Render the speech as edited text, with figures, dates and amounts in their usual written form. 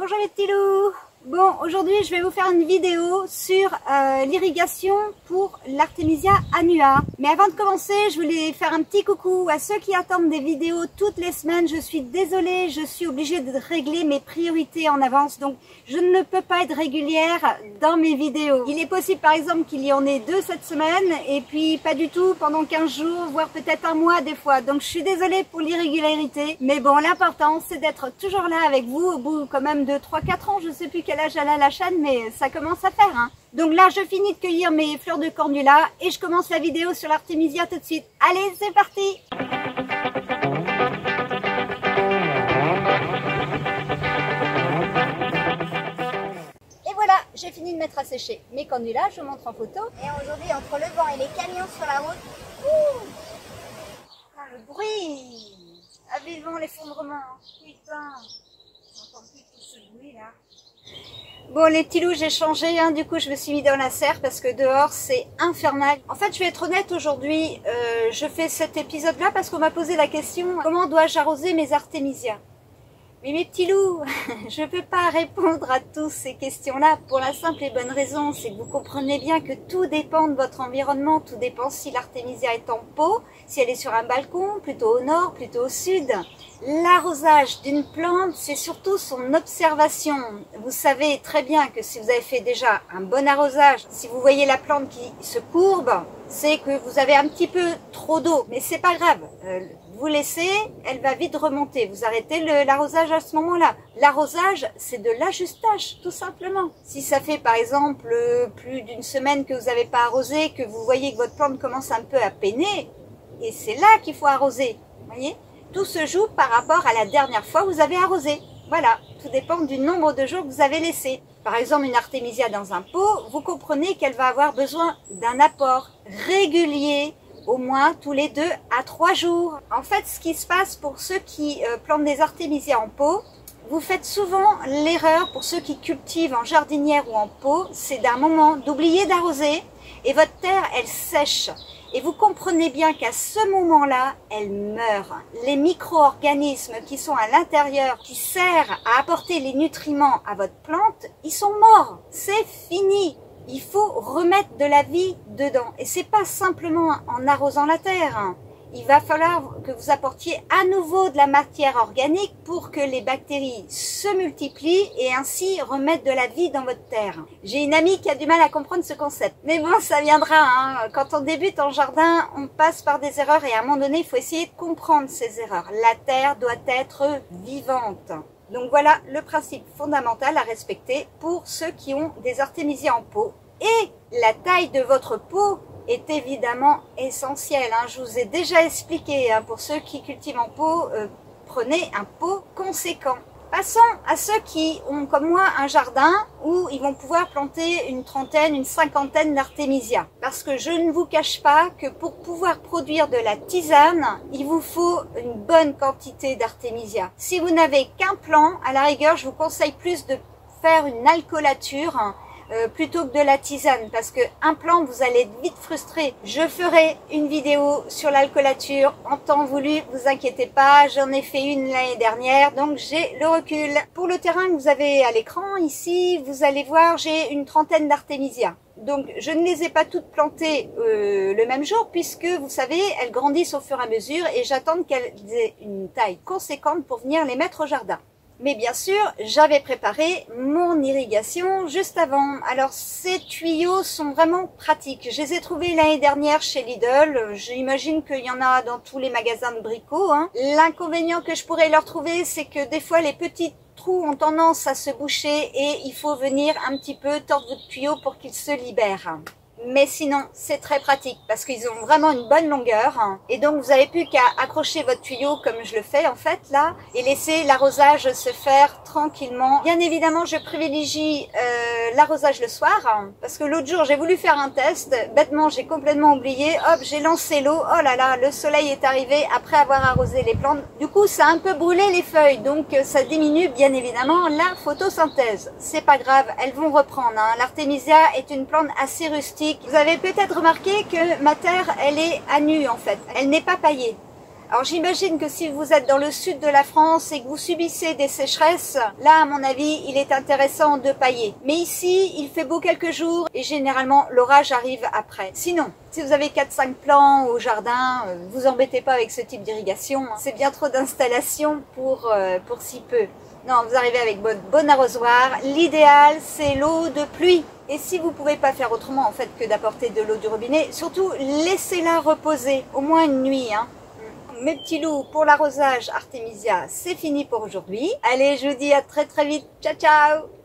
Bonjour les petits loups. Bon, aujourd'hui je vais vous faire une vidéo sur l'irrigation pour l'Artemisia annua. Mais avant de commencer, je voulais faire un petit coucou à ceux qui attendent des vidéos toutes les semaines. Je suis désolée, je suis obligée de régler mes priorités en avance. Donc je ne peux pas être régulière dans mes vidéos. Il est possible par exemple qu'il y en ait 2 cette semaine et puis pas du tout pendant 15 jours, voire peut-être un mois des fois. Donc je suis désolée pour l'irrégularité. Mais bon, l'important c'est d'être toujours là avec vous au bout quand même de 3-4 ans. Je sais plus quel âge elle a la chaîne, mais ça commence à faire. Hein. Donc là, je finis de cueillir mes fleurs de cornula et je commence la vidéo sur l'Artemisia tout de suite. Allez, c'est parti! Et voilà, j'ai fini de mettre à sécher mes cornulas, je vous montre en photo. Et aujourd'hui, entre le vent et les camions sur la route, le bruit! Ah, vivement l'effondrement! Putain! J'entends plus tout ce bruit là. Bon les petits loups, j'ai changé, hein, du coup je me suis mis dans la serre parce que dehors c'est infernal. En fait je vais être honnête aujourd'hui, je fais cet épisode là parce qu'on m'a posé la question comment dois-je arroser mes artémisias. Mais mes petits loups, je ne peux pas répondre à toutes ces questions-là pour la simple et bonne raison, c'est que vous comprenez bien que tout dépend de votre environnement, tout dépend si l'artémisia est en pot, si elle est sur un balcon, plutôt au nord, plutôt au sud. L'arrosage d'une plante, c'est surtout son observation. Vous savez très bien que si vous avez fait déjà un bon arrosage, si vous voyez la plante qui se courbe, c'est que vous avez un petit peu trop d'eau, mais c'est pas grave. Vous laissez, elle va vite remonter. Vous arrêtez l'arrosage à ce moment-là. L'arrosage, c'est de l'ajustage, tout simplement. Si ça fait par exemple plus d'une semaine que vous n'avez pas arrosé, que vous voyez que votre plante commence un peu à peiner, et c'est là qu'il faut arroser. Vous voyez ? Tout se joue par rapport à la dernière fois que vous avez arrosé. Voilà, tout dépend du nombre de jours que vous avez laissé. Par exemple, une artémisia dans un pot, vous comprenez qu'elle va avoir besoin d'un apport régulier, au moins tous les 2 à 3 jours. En fait, ce qui se passe pour ceux qui plantent des artémisias en pot, vous faites souvent l'erreur, pour ceux qui cultivent en jardinière ou en pot, c'est d'un moment d'oublier d'arroser et votre terre, elle sèche. Et vous comprenez bien qu'à ce moment-là, elle meurt. Les micro-organismes qui sont à l'intérieur, qui servent à apporter les nutriments à votre plante, ils sont morts. C'est fini. Il faut remettre de la vie dedans. Et c'est pas simplement en arrosant la terre. Il va falloir que vous apportiez à nouveau de la matière organique pour que les bactéries se multiplient et ainsi remettre de la vie dans votre terre. J'ai une amie qui a du mal à comprendre ce concept. Mais bon, ça viendra. Hein. Quand on débute en jardin, on passe par des erreurs et à un moment donné, il faut essayer de comprendre ces erreurs. La terre doit être vivante. Donc voilà le principe fondamental à respecter pour ceux qui ont des artémisias en pot. Et la taille de votre pot est évidemment essentielle. Hein. Je vous ai déjà expliqué, hein, pour ceux qui cultivent en pot, prenez un pot conséquent. Passons à ceux qui ont comme moi un jardin où ils vont pouvoir planter une trentaine, une cinquantaine d'artémisias. Parce que je ne vous cache pas que pour pouvoir produire de la tisane, il vous faut une bonne quantité d'artémisias. Si vous n'avez qu'un plant, à la rigueur, je vous conseille plus de faire une alcoolature, hein, plutôt que de la tisane, parce que un plant vous allez être vite frustré. Je ferai une vidéo sur l'alcoolature en temps voulu, vous inquiétez pas, j'en ai fait une l'année dernière, donc j'ai le recul. Pour le terrain que vous avez à l'écran ici, vous allez voir, j'ai une trentaine d'artémisias. Donc je ne les ai pas toutes plantées le même jour, puisque vous savez, elles grandissent au fur et à mesure et j'attends qu'elles aient une taille conséquente pour venir les mettre au jardin. Mais bien sûr, j'avais préparé mon irrigation juste avant. Alors ces tuyaux sont vraiment pratiques. Je les ai trouvés l'année dernière chez Lidl. J'imagine qu'il y en a dans tous les magasins de bricots. Hein. L'inconvénient que je pourrais leur trouver, c'est que des fois les petits trous ont tendance à se boucher et il faut venir un petit peu tordre votre tuyau pour qu'il se libère. Mais sinon, c'est très pratique parce qu'ils ont vraiment une bonne longueur. Et donc, vous n'avez plus qu'à accrocher votre tuyau comme je le fais en fait là et laisser l'arrosage se faire tranquillement. Bien évidemment, je privilégie l'arrosage le soir parce que l'autre jour, j'ai voulu faire un test. Bêtement, j'ai complètement oublié. Hop, j'ai lancé l'eau. Oh là là, le soleil est arrivé après avoir arrosé les plantes. Du coup, ça a un peu brûlé les feuilles. Donc, ça diminue bien évidemment la photosynthèse. C'est pas grave, elles vont reprendre. Hein. L'Artemisia est une plante assez rustique. Vous avez peut-être remarqué que ma terre, elle est à nu en fait. Elle n'est pas paillée. Alors j'imagine que si vous êtes dans le sud de la France et que vous subissez des sécheresses, là à mon avis il est intéressant de pailler. Mais ici il fait beau quelques jours et généralement l'orage arrive après. Sinon, si vous avez 4-5 plants au jardin, vous embêtez pas avec ce type d'irrigation. C'est bien trop d'installation pour si peu. Non, vous arrivez avec bon arrosoir. L'idéal c'est l'eau de pluie. Et si vous pouvez pas faire autrement en fait que d'apporter de l'eau du robinet, surtout laissez-la reposer au moins une nuit. Mes petits loups, pour l'arrosage Artemisia, c'est fini pour aujourd'hui. Allez, je vous dis à très vite. Ciao, ciao!